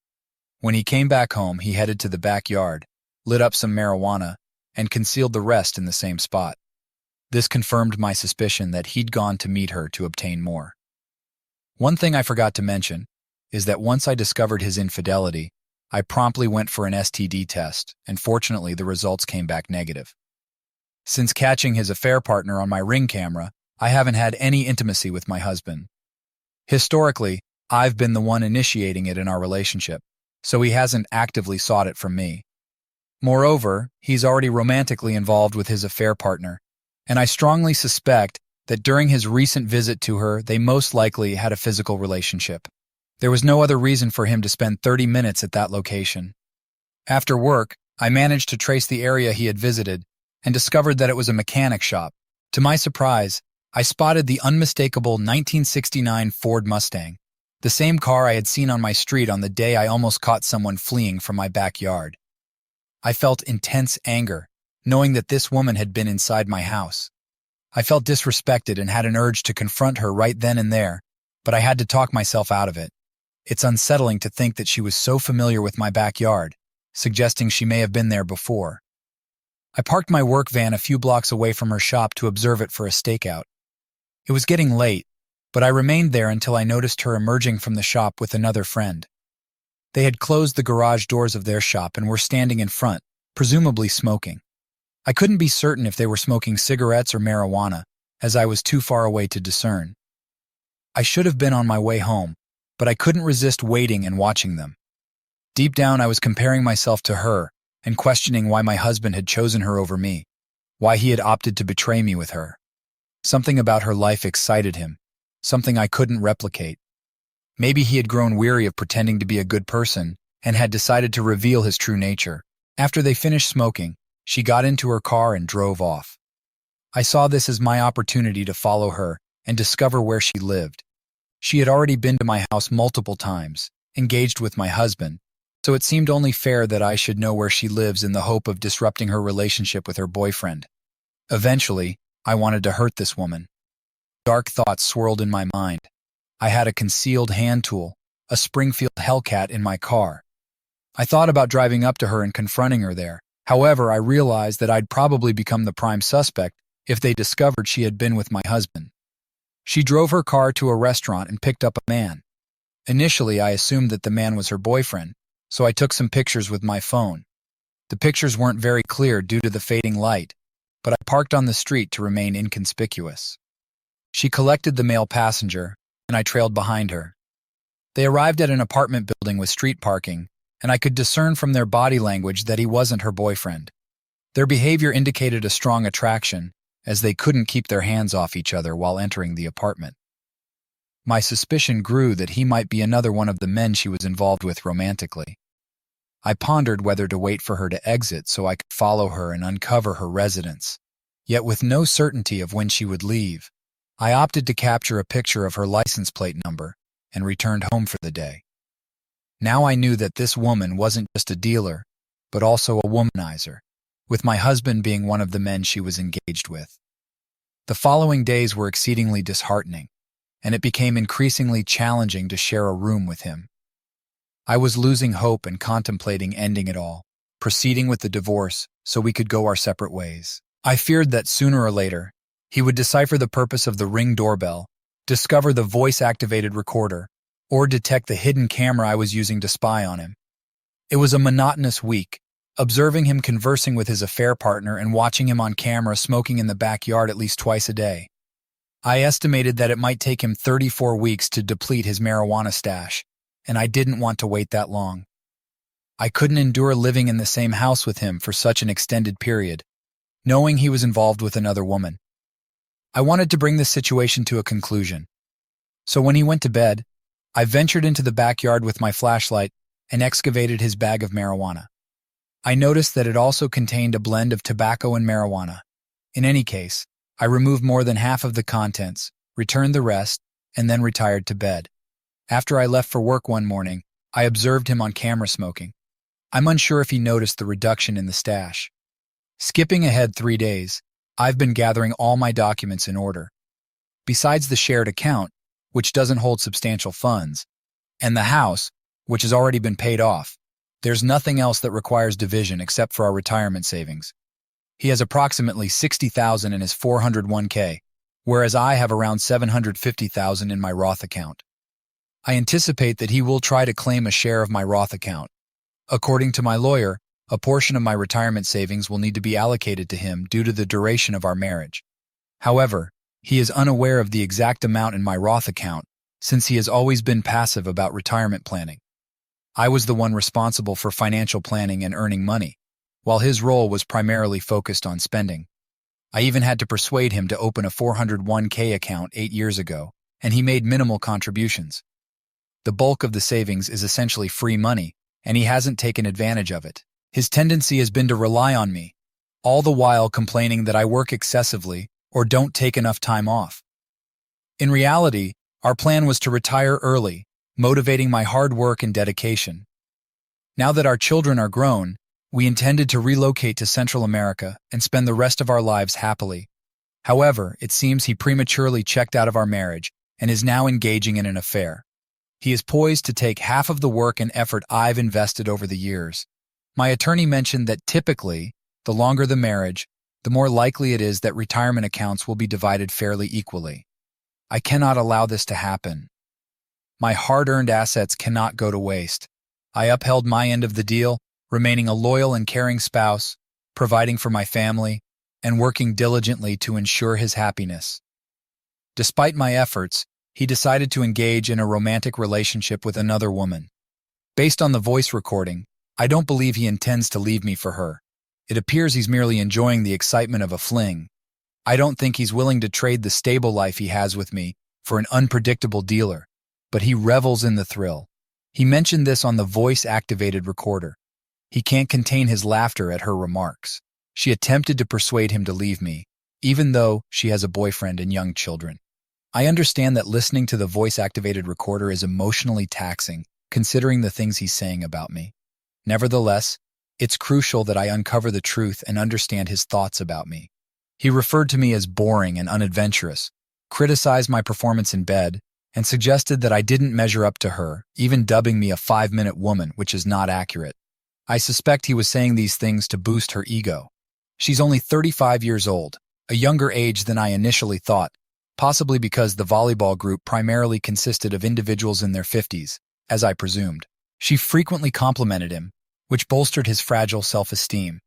When he came back home, he headed to the backyard, lit up some marijuana, and concealed the rest in the same spot. This confirmed my suspicion that he'd gone to meet her to obtain more. One thing I forgot to mention is that once I discovered his infidelity, I promptly went for an STD test, and fortunately the results came back negative. Since catching his affair partner on my Ring camera, I haven't had any intimacy with my husband. Historically, I've been the one initiating it in our relationship, so he hasn't actively sought it from me. Moreover, he's already romantically involved with his affair partner, and I strongly suspect that during his recent visit to her, they most likely had a physical relationship. There was no other reason for him to spend 30 minutes at that location. After work, I managed to trace the area he had visited and discovered that it was a mechanic shop. To my surprise, I spotted the unmistakable 1969 Ford Mustang, the same car I had seen on my street on the day I almost caught someone fleeing from my backyard. I felt intense anger, knowing that this woman had been inside my house. I felt disrespected and had an urge to confront her right then and there, but I had to talk myself out of it. It's unsettling to think that she was so familiar with my backyard, suggesting she may have been there before. I parked my work van a few blocks away from her shop to observe it for a stakeout. It was getting late, but I remained there until I noticed her emerging from the shop with another friend. They had closed the garage doors of their shop and were standing in front, presumably smoking. I couldn't be certain if they were smoking cigarettes or marijuana, as I was too far away to discern. I should have been on my way home, but I couldn't resist waiting and watching them. Deep down, I was comparing myself to her and questioning why my husband had chosen her over me, why he had opted to betray me with her. Something about her life excited him, something I couldn't replicate. Maybe he had grown weary of pretending to be a good person and had decided to reveal his true nature, After they finished smoking, she got into her car and drove off. I saw this as my opportunity to follow her and discover where she lived. She had already been to my house multiple times, engaged with my husband, so it seemed only fair that I should know where she lives in the hope of disrupting her relationship with her boyfriend. Eventually, I wanted to hurt this woman. Dark thoughts swirled in my mind. I had a concealed hand tool, a Springfield Hellcat, in my car. I thought about driving up to her and confronting her there. However, I realized that I'd probably become the prime suspect if they discovered she had been with my husband. She drove her car to a restaurant and picked up a man. Initially, I assumed that the man was her boyfriend, so I took some pictures with my phone. The pictures weren't very clear due to the fading light, but I parked on the street to remain inconspicuous. She collected the male passenger, and I trailed behind her. They arrived at an apartment building with street parking, and I could discern from their body language that he wasn't her boyfriend. Their behavior indicated a strong attraction, as they couldn't keep their hands off each other while entering the apartment. My suspicion grew that he might be another one of the men she was involved with romantically. I pondered whether to wait for her to exit so I could follow her and uncover her residence. Yet with no certainty of when she would leave, I opted to capture a picture of her license plate number and returned home for the day. Now I knew that this woman wasn't just a dealer, but also a womanizer, with my husband being one of the men she was engaged with. The following days were exceedingly disheartening, and it became increasingly challenging to share a room with him. I was losing hope and contemplating ending it all, proceeding with the divorce so we could go our separate ways. I feared that sooner or later, he would decipher the purpose of the Ring doorbell, discover the voice-activated recorder, or detect the hidden camera I was using to spy on him. It was a monotonous week, observing him conversing with his affair partner and watching him on camera smoking in the backyard at least twice a day. I estimated that it might take him 34 weeks to deplete his marijuana stash, and I didn't want to wait that long. I couldn't endure living in the same house with him for such an extended period, knowing he was involved with another woman. I wanted to bring this situation to a conclusion. So when he went to bed, I ventured into the backyard with my flashlight and excavated his bag of marijuana. I noticed that it also contained a blend of tobacco and marijuana. In any case, I removed more than half of the contents, returned the rest, and then retired to bed. After I left for work one morning, I observed him on camera smoking. I'm unsure if he noticed the reduction in the stash. Skipping ahead 3 days, I've been gathering all my documents in order. Besides the shared account, which doesn't hold substantial funds, and the house, which has already been paid off, there's nothing else that requires division except for our retirement savings. He has approximately $60,000 in his 401k, whereas I have around $750,000 in my Roth account. I anticipate that he will try to claim a share of my Roth account. According to my lawyer, a portion of my retirement savings will need to be allocated to him due to the duration of our marriage. However, he is unaware of the exact amount in my Roth account, since he has always been passive about retirement planning. I was the one responsible for financial planning and earning money, while his role was primarily focused on spending. I even had to persuade him to open a 401k account 8 years ago, and he made minimal contributions. The bulk of the savings is essentially free money, and he hasn't taken advantage of it. His tendency has been to rely on me, all the while complaining that I work excessively or don't take enough time off. In reality, our plan was to retire early, motivating my hard work and dedication. Now that our children are grown, we intended to relocate to Central America and spend the rest of our lives happily. However, it seems he prematurely checked out of our marriage and is now engaging in an affair. He is poised to take half of the work and effort I've invested over the years. My attorney mentioned that typically, the longer the marriage, the more likely it is that retirement accounts will be divided fairly equally. I cannot allow this to happen. My hard-earned assets cannot go to waste. I upheld my end of the deal, remaining a loyal and caring spouse, providing for my family, and working diligently to ensure his happiness. Despite my efforts, he decided to engage in a romantic relationship with another woman. Based on the voice recording, I don't believe he intends to leave me for her. It appears he's merely enjoying the excitement of a fling. I don't think he's willing to trade the stable life he has with me for an unpredictable dealer, but he revels in the thrill. He mentioned this on the voice-activated recorder. He can't contain his laughter at her remarks. She attempted to persuade him to leave me, even though she has a boyfriend and young children. I understand that listening to the voice-activated recorder is emotionally taxing, considering the things he's saying about me. Nevertheless, it's crucial that I uncover the truth and understand his thoughts about me. He referred to me as boring and unadventurous, criticized my performance in bed, and suggested that I didn't measure up to her, even dubbing me a 5-minute woman, which is not accurate. I suspect he was saying these things to boost her ego. She's only 35 years old, a younger age than I initially thought, possibly because the volleyball group primarily consisted of individuals in their 50s, as I presumed. She frequently complimented him, which bolstered his fragile self-esteem.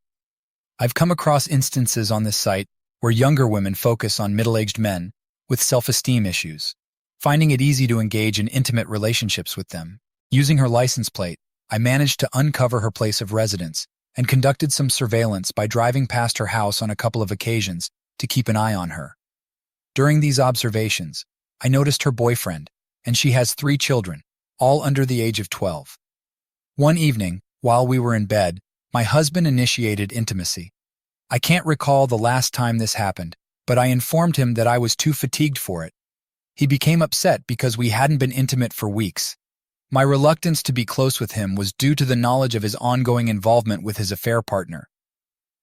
I've come across instances on this site where younger women focus on middle-aged men with self-esteem issues, finding it easy to engage in intimate relationships with them. Using her license plate, I managed to uncover her place of residence and conducted some surveillance by driving past her house on a couple of occasions to keep an eye on her. During these observations, I noticed her boyfriend, and she has 3 children, all under the age of 12. One evening, while we were in bed, my husband initiated intimacy. I can't recall the last time this happened, but I informed him that I was too fatigued for it. He became upset because we hadn't been intimate for weeks. My reluctance to be close with him was due to the knowledge of his ongoing involvement with his affair partner.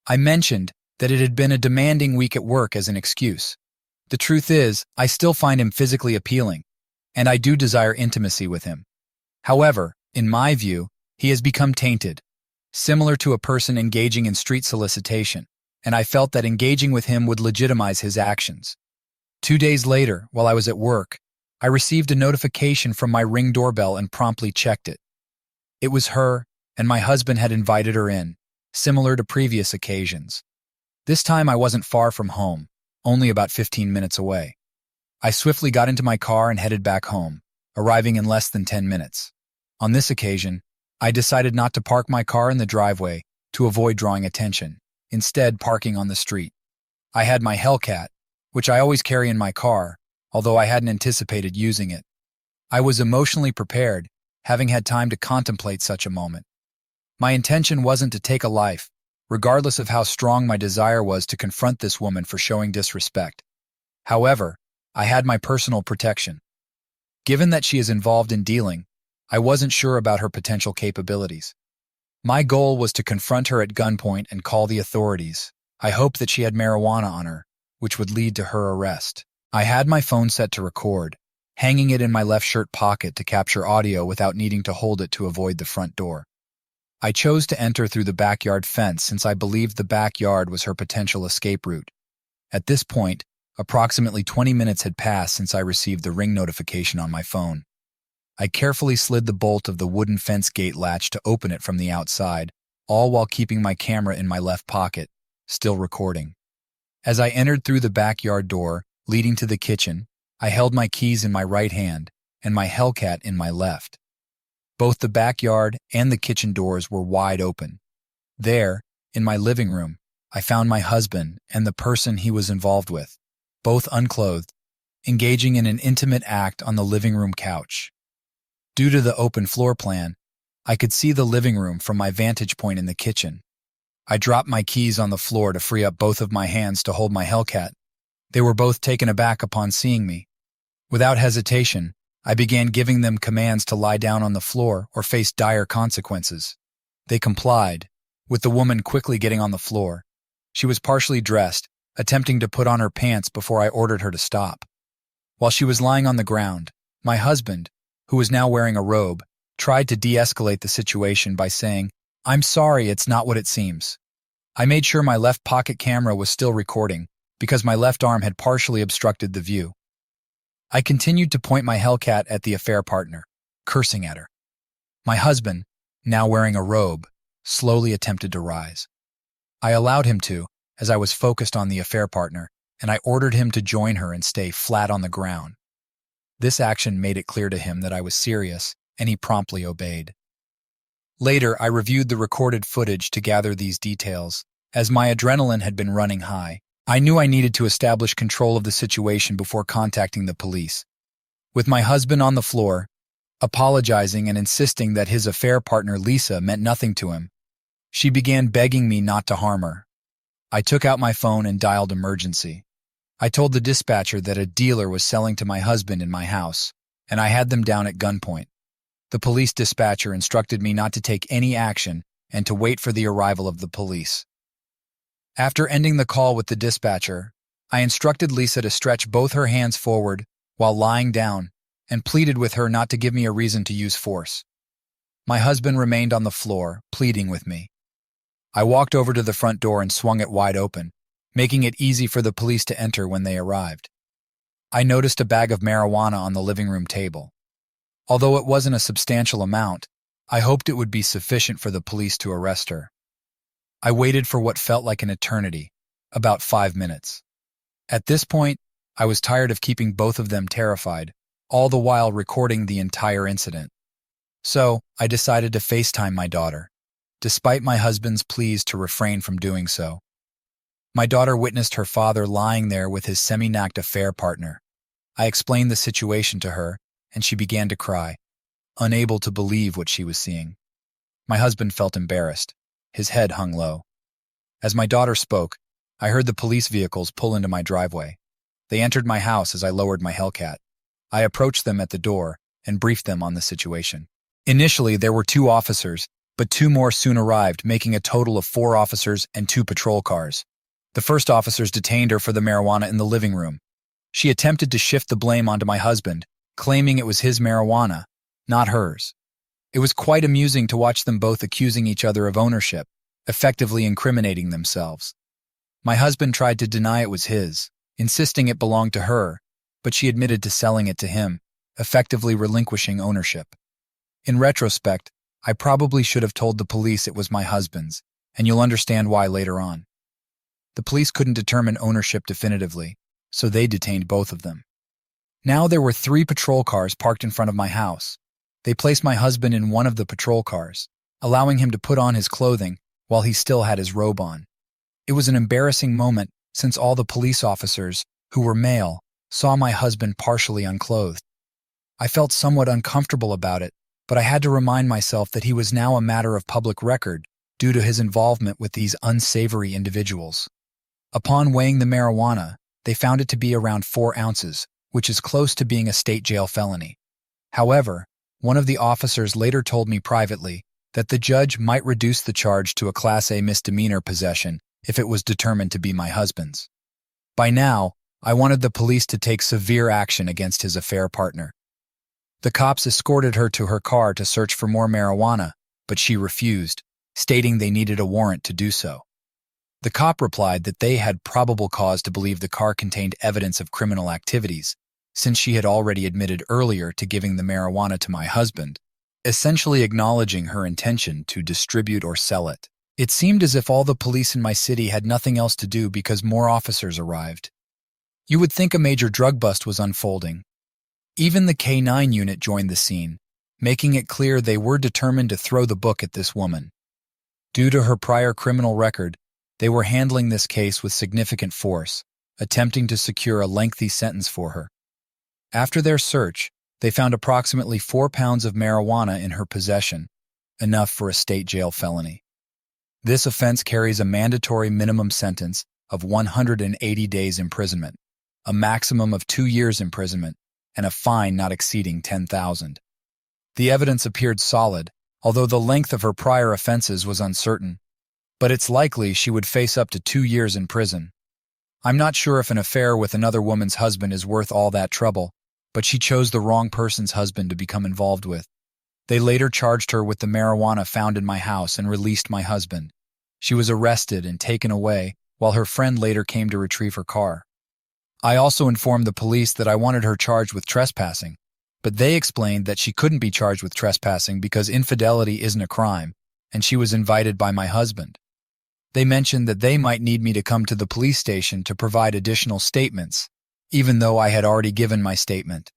I mentioned that it had been a demanding week at work as an excuse. The truth is, I still find him physically appealing, and I do desire intimacy with him. However, in my view, he has become tainted, similar to a person engaging in street solicitation, and I felt that engaging with him would legitimize his actions. 2 days later, while I was at work, I received a notification from my Ring doorbell and promptly checked it. It was her, and my husband had invited her in, similar to previous occasions. This time I wasn't far from home, only about 15 minutes away. I swiftly got into my car and headed back home, arriving in less than 10 minutes. On this occasion, I decided not to park my car in the driveway to avoid drawing attention, instead parking on the street. I had my Hellcat, which I always carry in my car, although I hadn't anticipated using it. I was emotionally prepared, having had time to contemplate such a moment. My intention wasn't to take a life, regardless of how strong my desire was to confront this woman for showing disrespect. However, I had my personal protection. Given that she is involved in dealing, I wasn't sure about her potential capabilities. My goal was to confront her at gunpoint and call the authorities. I hoped that she had marijuana on her, which would lead to her arrest. I had my phone set to record, hanging it in my left shirt pocket to capture audio without needing to hold it to avoid the front door. I chose to enter through the backyard fence since I believed the backyard was her potential escape route. At this point, approximately 20 minutes had passed since I received the Ring notification on my phone. I carefully slid the bolt of the wooden fence gate latch to open it from the outside, all while keeping my camera in my left pocket, still recording. As I entered through the backyard door, leading to the kitchen, I held my keys in my right hand and my Hellcat in my left. Both the backyard and the kitchen doors were wide open. There, in my living room, I found my husband and the person he was involved with, both unclothed, engaging in an intimate act on the living room couch. Due to the open floor plan, I could see the living room from my vantage point in the kitchen. I dropped my keys on the floor to free up both of my hands to hold my Hellcat. They were both taken aback upon seeing me. Without hesitation, I began giving them commands to lie down on the floor or face dire consequences. They complied, with the woman quickly getting on the floor. She was partially dressed, attempting to put on her pants before I ordered her to stop. While she was lying on the ground, my husband, who was now wearing a robe, tried to de-escalate the situation by saying, "I'm sorry, it's not what it seems." I made sure my left pocket camera was still recording, because my left arm had partially obstructed the view. I continued to point my Hellcat at the affair partner, cursing at her. My husband, now wearing a robe, slowly attempted to rise. I allowed him to, as I was focused on the affair partner, and I ordered him to join her and stay flat on the ground. This action made it clear to him that I was serious, and he promptly obeyed. Later, I reviewed the recorded footage to gather these details. As my adrenaline had been running high, I knew I needed to establish control of the situation before contacting the police. With my husband on the floor, apologizing and insisting that his affair partner Lisa meant nothing to him, She began begging me not to harm her. I took out my phone and dialed emergency. I told the dispatcher that a dealer was selling to my husband in my house, and I had them down at gunpoint. The police dispatcher instructed me not to take any action and to wait for the arrival of the police. After ending the call with the dispatcher, I instructed Lisa to stretch both her hands forward while lying down and pleaded with her not to give me a reason to use force. My husband remained on the floor, pleading with me. I walked over to the front door and swung it wide open, making it easy for the police to enter when they arrived. I noticed a bag of marijuana on the living room table. Although it wasn't a substantial amount, I hoped it would be sufficient for the police to arrest her. I waited for what felt like an eternity, about 5 minutes. At this point, I was tired of keeping both of them terrified, all the while recording the entire incident. So, I decided to FaceTime my daughter, despite my husband's pleas to refrain from doing so. My daughter witnessed her father lying there with his semi-naked affair partner. I explained the situation to her, and she began to cry, unable to believe what she was seeing. My husband felt embarrassed. His head hung low. As my daughter spoke, I heard the police vehicles pull into my driveway. They entered my house as I lowered my Hellcat. I approached them at the door and briefed them on the situation. Initially, there were 2 officers, but 2 more soon arrived, making a total of 4 officers and 2 patrol cars. The first officers detained her for the marijuana in the living room. She attempted to shift the blame onto my husband, claiming it was his marijuana, not hers. It was quite amusing to watch them both accusing each other of ownership, effectively incriminating themselves. My husband tried to deny it was his, insisting it belonged to her, but she admitted to selling it to him, effectively relinquishing ownership. In retrospect, I probably should have told the police it was my husband's, and you'll understand why later on. The police couldn't determine ownership definitively, so they detained both of them. Now there were 3 patrol cars parked in front of my house. They placed my husband in one of the patrol cars, allowing him to put on his clothing while he still had his robe on. It was an embarrassing moment since all the police officers, who were male, saw my husband partially unclothed. I felt somewhat uncomfortable about it, but I had to remind myself that he was now a matter of public record due to his involvement with these unsavory individuals. Upon weighing the marijuana, they found it to be around 4 ounces, which is close to being a state jail felony. However, one of the officers later told me privately that the judge might reduce the charge to a Class A misdemeanor possession if it was determined to be my husband's. By now, I wanted the police to take severe action against his affair partner. The cops escorted her to her car to search for more marijuana, but she refused, stating they needed a warrant to do so. The cop replied that they had probable cause to believe the car contained evidence of criminal activities, since she had already admitted earlier to giving the marijuana to my husband, essentially acknowledging her intention to distribute or sell it. It seemed as if all the police in my city had nothing else to do because more officers arrived. You would think a major drug bust was unfolding. Even the K-9 unit joined the scene, making it clear they were determined to throw the book at this woman. Due to her prior criminal record, they were handling this case with significant force, attempting to secure a lengthy sentence for her. After their search, they found approximately 4 pounds of marijuana in her possession, enough for a state jail felony. This offense carries a mandatory minimum sentence of 180 days imprisonment, a maximum of 2 years imprisonment, and a fine not exceeding $10,000. The evidence appeared solid, although the length of her prior offenses was uncertain, but it's likely she would face up to 2 years in prison. I'm not sure if an affair with another woman's husband is worth all that trouble, but she chose the wrong person's husband to become involved with. They later charged her with the marijuana found in my house and released my husband. She was arrested and taken away, while her friend later came to retrieve her car. I also informed the police that I wanted her charged with trespassing, but they explained that she couldn't be charged with trespassing because infidelity isn't a crime, and she was invited by my husband. They mentioned that they might need me to come to the police station to provide additional statements, even though I had already given my statement.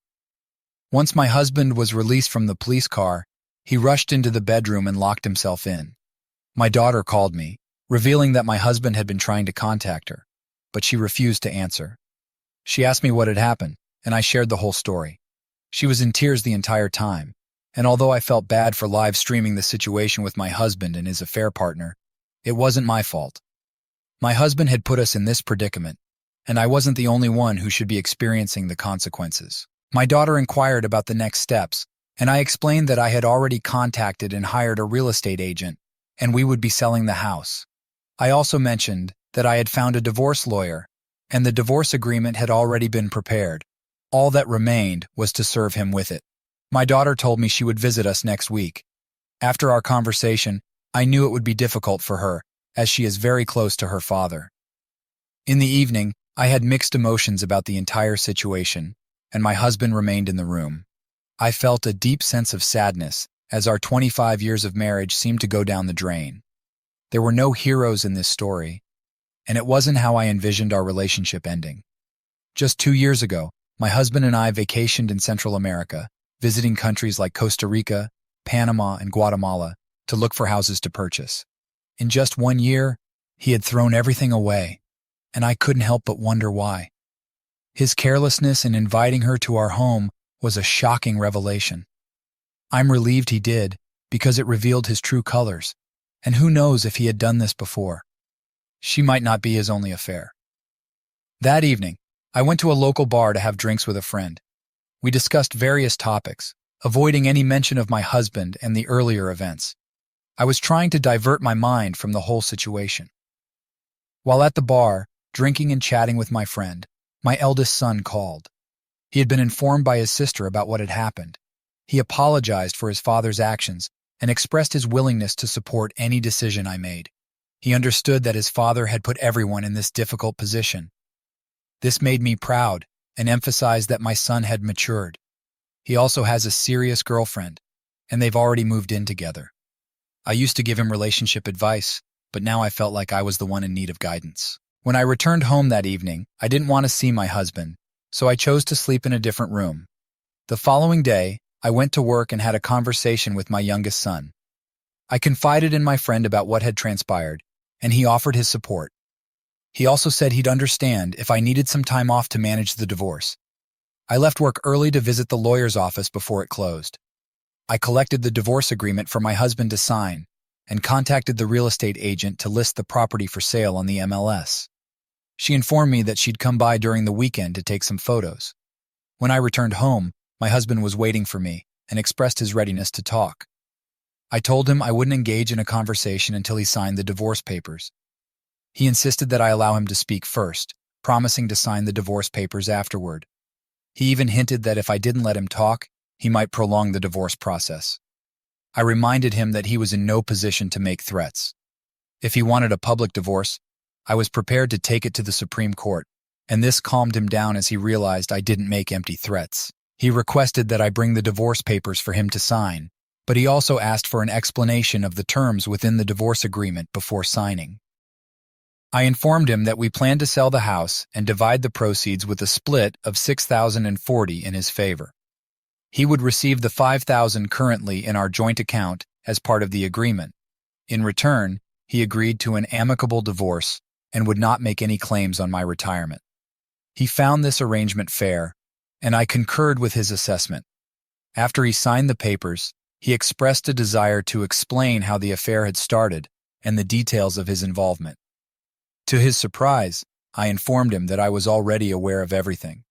Once my husband was released from the police car, he rushed into the bedroom and locked himself in. My daughter called me, revealing that my husband had been trying to contact her, but she refused to answer. She asked me what had happened, and I shared the whole story. She was in tears the entire time, and although I felt bad for live streaming the situation with my husband and his affair partner, It wasn't my fault. My husband had put us in this predicament, and I wasn't the only one who should be experiencing the consequences. My daughter inquired about the next steps, and I explained that I had already contacted and hired a real estate agent, and we would be selling the house. I also mentioned that I had found a divorce lawyer, and the divorce agreement had already been prepared. All that remained was to serve him with it. My daughter told me she would visit us next week. After our conversation, I knew it would be difficult for her, as she is very close to her father. In the evening, I had mixed emotions about the entire situation, and my husband remained in the room. I felt a deep sense of sadness, as our 25 years of marriage seemed to go down the drain. There were no heroes in this story, and it wasn't how I envisioned our relationship ending. Just 2 years ago, my husband and I vacationed in Central America, visiting countries like Costa Rica, Panama, and Guatemala to look for houses to purchase. In just 1 year, he had thrown everything away, and I couldn't help but wonder why. His carelessness in inviting her to our home was a shocking revelation. I'm relieved he did, because it revealed his true colors, and who knows if he had done this before. She might not be his only affair. That evening, I went to a local bar to have drinks with a friend. We discussed various topics, avoiding any mention of my husband and the earlier events. I was trying to divert my mind from the whole situation. While at the bar, drinking and chatting with my friend, my eldest son called. He had been informed by his sister about what had happened. He apologized for his father's actions and expressed his willingness to support any decision I made. He understood that his father had put everyone in this difficult position. This made me proud and emphasized that my son had matured. He also has a serious girlfriend, and they've already moved in together. I used to give him relationship advice, but now I felt like I was the one in need of guidance. When I returned home that evening, I didn't want to see my husband, so I chose to sleep in a different room. The following day, I went to work and had a conversation with my youngest son. I confided in my friend about what had transpired, and he offered his support. He also said he'd understand if I needed some time off to manage the divorce. I left work early to visit the lawyer's office before it closed. I collected the divorce agreement for my husband to sign and contacted the real estate agent to list the property for sale on the MLS. She informed me that she'd come by during the weekend to take some photos. When I returned home, my husband was waiting for me and expressed his readiness to talk. I told him I wouldn't engage in a conversation until he signed the divorce papers. He insisted that I allow him to speak first, promising to sign the divorce papers afterward. He even hinted that if I didn't let him talk, he might prolong the divorce process. I reminded him that he was in no position to make threats. If he wanted a public divorce, I was prepared to take it to the Supreme Court, and this calmed him down as he realized I didn't make empty threats. He requested that I bring the divorce papers for him to sign, but he also asked for an explanation of the terms within the divorce agreement before signing. I informed him that we planned to sell the house and divide the proceeds with a split of $6,040 in his favor. He would receive the $5,000 currently in our joint account as part of the agreement. In return, he agreed to an amicable divorce and would not make any claims on my retirement. He found this arrangement fair, and I concurred with his assessment. After he signed the papers, he expressed a desire to explain how the affair had started and the details of his involvement. To his surprise, I informed him that I was already aware of everything.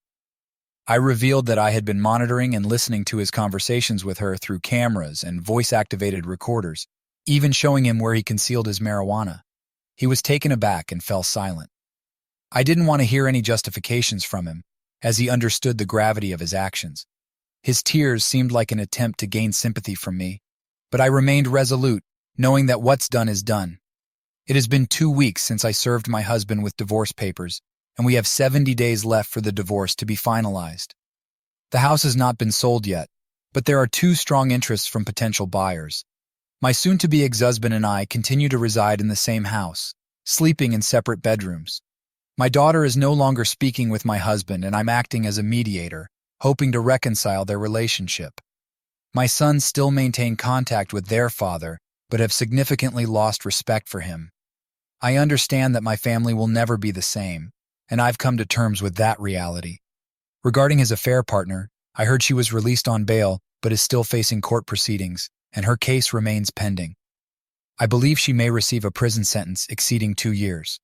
I revealed that I had been monitoring and listening to his conversations with her through cameras and voice-activated recorders, even showing him where he concealed his marijuana. He was taken aback and fell silent. I didn't want to hear any justifications from him, as he understood the gravity of his actions. His tears seemed like an attempt to gain sympathy from me, but I remained resolute, knowing that what's done is done. It has been 2 weeks since I served my husband with divorce papers, and we have 70 days left for the divorce to be finalized. The house has not been sold yet, but there are 2 strong interests from potential buyers. My soon-to-be ex-husband and I continue to reside in the same house, sleeping in separate bedrooms. My daughter is no longer speaking with my husband, and I'm acting as a mediator, hoping to reconcile their relationship. My sons still maintain contact with their father, but have significantly lost respect for him. I understand that my family will never be the same, and I've come to terms with that reality. Regarding his affair partner, I heard she was released on bail but is still facing court proceedings, and her case remains pending. I believe she may receive a prison sentence exceeding 2 years.